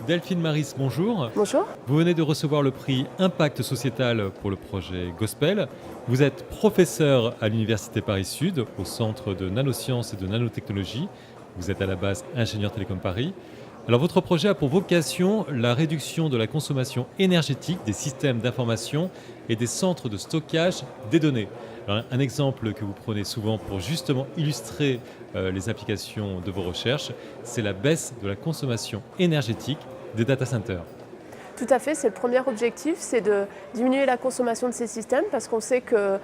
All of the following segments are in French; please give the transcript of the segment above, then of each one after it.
Delphine Maris, bonjour. Bonjour. Vous venez de recevoir le prix Impact sociétal pour le projet Gospel. Vous êtes professeur à l'Université Paris-Sud, au Centre de nanosciences et de nanotechnologie. Vous êtes à la base ingénieur Télécom Paris. Alors votre projet a pour vocation la réduction de la consommation énergétique des systèmes d'information et des centres de stockage des données. Alors, un exemple que vous prenez souvent pour justement illustrer les applications de vos recherches, c'est la baisse de la consommation énergétique des data centers. Tout à fait, c'est le premier objectif, c'est de diminuer la consommation de ces systèmes parce qu'on sait que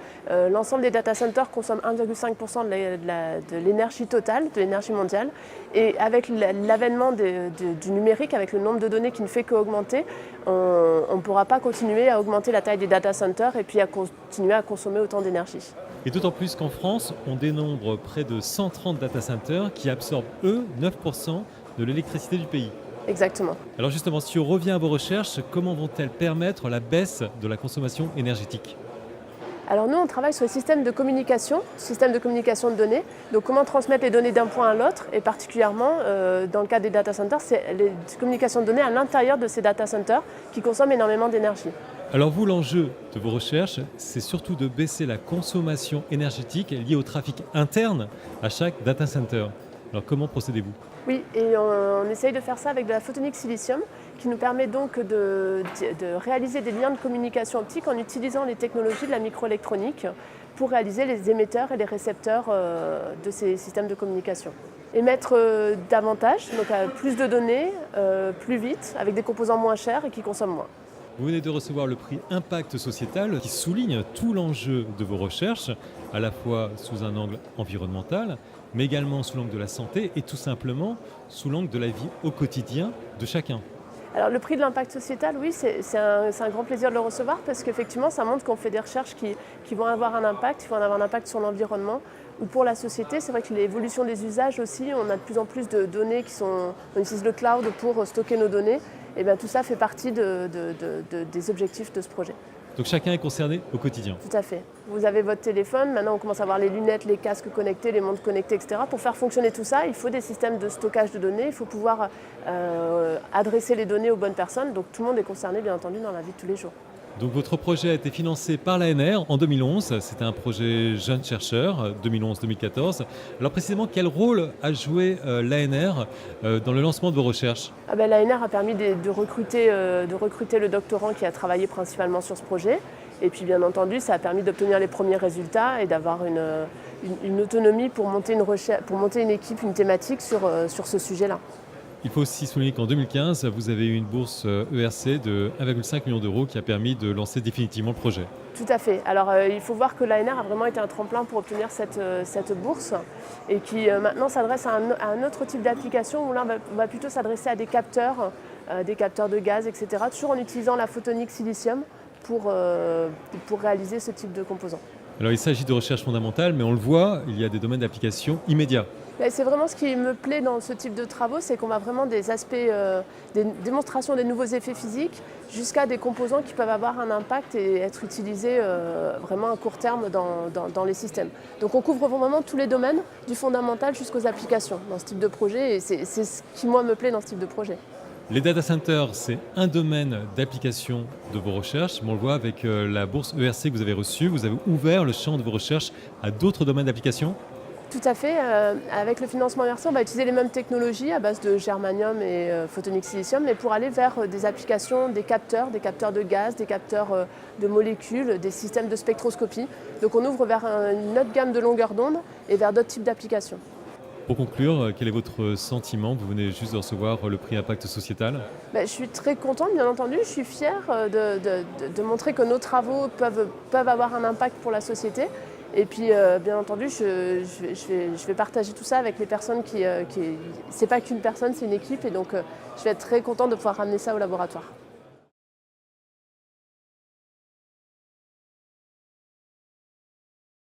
l'ensemble des data centers consomment 1,5% de l'énergie totale, de l'énergie mondiale. Et avec l'avènement du numérique, avec le nombre de données qui ne fait qu'augmenter, on ne pourra pas continuer à augmenter la taille des data centers et puis à continuer à consommer autant d'énergie. Et d'autant plus qu'en France, on dénombre près de 130 data centers qui absorbent, eux, 9% de l'électricité du pays. Exactement. Alors justement, si on revient à vos recherches, comment vont-elles permettre la baisse de la consommation énergétique ? Alors nous, on travaille sur les systèmes de communication de données. Donc comment transmettre les données d'un point à l'autre et particulièrement, dans le cas des data centers, c'est les communications de données à l'intérieur de ces data centers qui consomment énormément d'énergie. Alors vous, l'enjeu de vos recherches, c'est surtout de baisser la consommation énergétique liée au trafic interne à chaque data center. Alors comment procédez-vous ? Oui, et on essaye de faire ça avec de la photonique silicium qui nous permet donc de réaliser des liens de communication optique en utilisant les technologies de la microélectronique pour réaliser les émetteurs et les récepteurs de ces systèmes de communication. Émettre davantage, donc plus de données, plus vite, avec des composants moins chers et qui consomment moins. Vous venez de recevoir le prix Impact sociétal qui souligne tout l'enjeu de vos recherches, à la fois sous un angle environnemental, mais également sous l'angle de la santé et tout simplement sous l'angle de la vie au quotidien de chacun. Alors le prix de l'impact sociétal, oui, c'est un grand plaisir de le recevoir parce qu'effectivement ça montre qu'on fait des recherches qui vont avoir un impact, qui vont avoir un impact sur l'environnement ou pour la société. C'est vrai que l'évolution des usages aussi, on a de plus en plus de données on utilise le cloud pour stocker nos données. Et bien tout ça fait partie des objectifs de ce projet. Donc chacun est concerné au quotidien. Tout à fait. Vous avez votre téléphone, maintenant on commence à avoir les lunettes, les casques connectés, les montres connectées, etc. Pour faire fonctionner tout ça, il faut des systèmes de stockage de données, il faut pouvoir adresser les données aux bonnes personnes. Donc tout le monde est concerné bien entendu dans la vie de tous les jours. Donc votre projet a été financé par l'ANR en 2011. C'était un projet jeune chercheur, 2011-2014. Alors précisément, quel rôle a joué l'ANR dans le lancement de vos recherches ? L'ANR a permis de recruter le doctorant qui a travaillé principalement sur ce projet. Et puis bien entendu, ça a permis d'obtenir les premiers résultats et d'avoir une autonomie pour monter une équipe, une thématique sur ce sujet-là. Il faut aussi souligner qu'en 2015, vous avez eu une bourse ERC de 1,5 million d'euros qui a permis de lancer définitivement le projet. Tout à fait. Alors il faut voir que l'ANR a vraiment été un tremplin pour obtenir cette bourse et qui maintenant s'adresse à un autre type d'application où là on va plutôt s'adresser à des capteurs de gaz, etc. Toujours en utilisant la photonique silicium pour réaliser ce type de composants. Alors il s'agit de recherche fondamentale, mais on le voit, il y a des domaines d'application immédiats. C'est vraiment ce qui me plaît dans ce type de travaux, c'est qu'on va vraiment des aspects, des démonstrations des nouveaux effets physiques, jusqu'à des composants qui peuvent avoir un impact et être utilisés vraiment à court terme dans les systèmes. Donc on couvre vraiment tous les domaines, du fondamental jusqu'aux applications dans ce type de projet, et c'est ce qui moi me plaît dans ce type de projet. Les data centers, c'est un domaine d'application de vos recherches, mais on le voit avec la bourse ERC que vous avez reçue, vous avez ouvert le champ de vos recherches à d'autres domaines d'application ? Tout à fait. Avec le financement ERC, on va utiliser les mêmes technologies à base de germanium et photonique silicium, mais pour aller vers des applications, des capteurs de gaz, des capteurs de molécules, des systèmes de spectroscopie. Donc on ouvre vers une autre gamme de longueur d'onde et vers d'autres types d'applications. Pour conclure, quel est votre sentiment ? Vous venez juste de recevoir le prix Impact sociétal. Je suis très contente, bien entendu. Je suis fière de montrer que nos travaux peuvent avoir un impact pour la société. Et puis, bien entendu, je vais partager tout ça avec les personnes c'est pas qu'une personne, c'est une équipe. Et donc, je vais être très contente de pouvoir ramener ça au laboratoire.